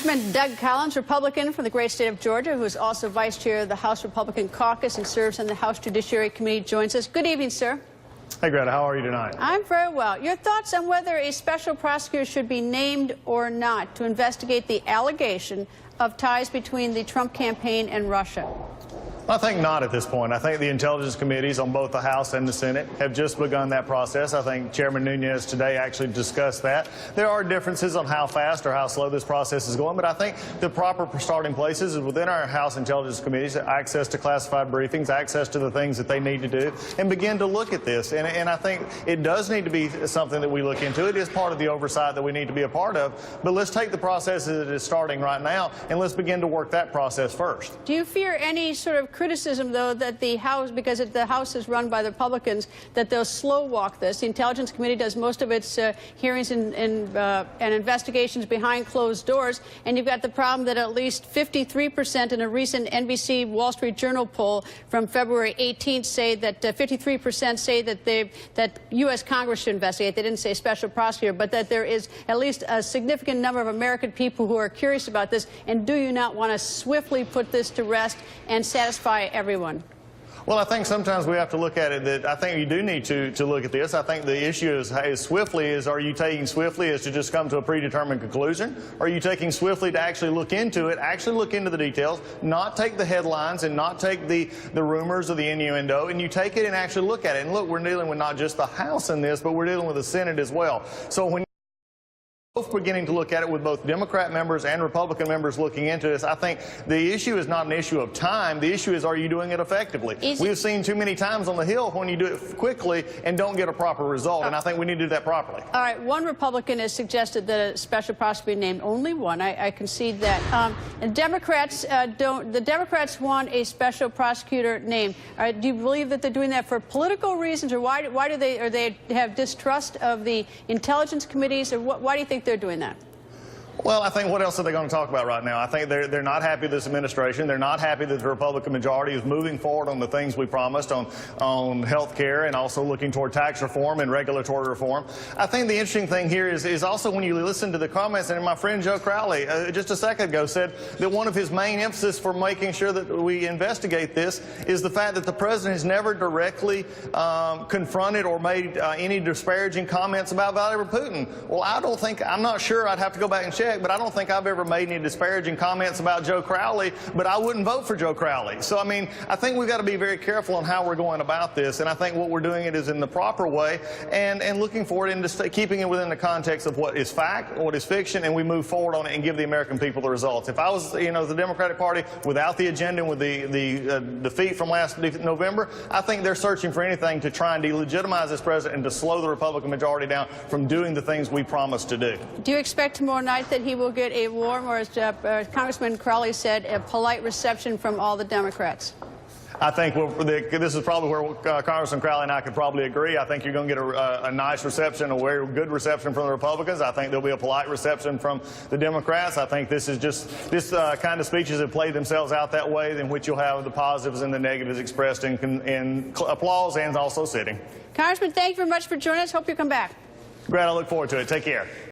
Congressman Doug Collins, Republican from the great state of Georgia, who is also vice chair of the House Republican Caucus and serves on the House Judiciary Committee, joins us. Good evening, sir. Hey, Greta, how are you tonight? I'm very well. Your thoughts on whether a special prosecutor should be named or not to investigate the allegation of ties between the Trump campaign and Russia? I think not at this point. I think the intelligence committees on both the House and the Senate have just begun that process. I think Chairman Nunes today actually discussed that. There are differences on how fast or how slow this process is going, but I think the proper starting places is within our House intelligence committees, access to classified briefings, access to the things that they need to do, and begin to look at this. And I think it does need to be something that we look into. It is part of the oversight that we need to be a part of, but let's take the process as it is starting right now, and let's begin to work that process first. Do you fear any sort of criticism, though, that the House, because the House is run by the Republicans, that they'll slow walk this? The Intelligence Committee does most of its hearings and investigations behind closed doors, and you've got the problem that at least 53% in a recent NBC Wall Street Journal poll from February 18th say that 53% say that U.S. Congress should investigate. They didn't say special prosecutor, but that there is at least a significant number of American people who are curious about this. And do you not want to swiftly put this to rest and satisfy everyone? Well, I think sometimes we have to look at it that I think you do need to look at this. I think the issue is swiftly is, are you taking swiftly as to just come to a predetermined conclusion? Or are you taking swiftly to actually look into it, actually look into the details, not take the headlines and not take the rumors or the innuendo, and you take it and actually look at it. And look, we're dealing with not just the House in this, but we're dealing with the Senate as well. So when both beginning to look at it with both Democrat members and Republican members looking into this, I think the issue is not an issue of time. The issue is, are you doing it effectively? We've seen too many times on the Hill when you do it quickly and don't get a proper result, and I think we need to do that properly. All right, one Republican has suggested that a special prosecutor be named. Only one. I concede that. And Democrats don't. The Democrats want a special prosecutor named. Do you believe that they're doing that for political reasons, or why do they? Or they have distrust of the intelligence committees, or why do you think they're doing that? Well, I think what else are they going to talk about right now? I think they're not happy with this administration. They're not happy that the Republican majority is moving forward on the things we promised on health care and also looking toward tax reform and regulatory reform. I think the interesting thing here is also when you listen to the comments, and my friend Joe Crowley just a second ago said that one of his main emphasis for making sure that we investigate this is the fact that the president has never directly confronted or made any disparaging comments about Vladimir Putin. Well, I'm not sure, I'd have to go back and check, but I don't think I've ever made any disparaging comments about Joe Crowley, but I wouldn't vote for Joe Crowley. So, I mean, I think we've got to be very careful on how we're going about this, and I think what we're doing it is in the proper way and looking forward into keeping it within the context of what is fact, what is fiction, and we move forward on it and give the American people the results. If I was, the Democratic Party without the agenda and with the defeat from last November, I think they're searching for anything to try and delegitimize this president and to slow the Republican majority down from doing the things we promised to do. Do you expect tomorrow night that he will get a warm, or as Congressman Crowley said, a polite reception from all the Democrats? I think this is probably where Congressman Crowley and I could probably agree. I think you're going to get a nice reception, a very good reception from the Republicans. I think there'll be a polite reception from the Democrats. I think this is just this kind of speeches have played themselves out that way, in which you'll have the positives and the negatives expressed in applause and also sitting. Congressman, thank you very much for joining us. Hope you come back. Greta, I look forward to it. Take care.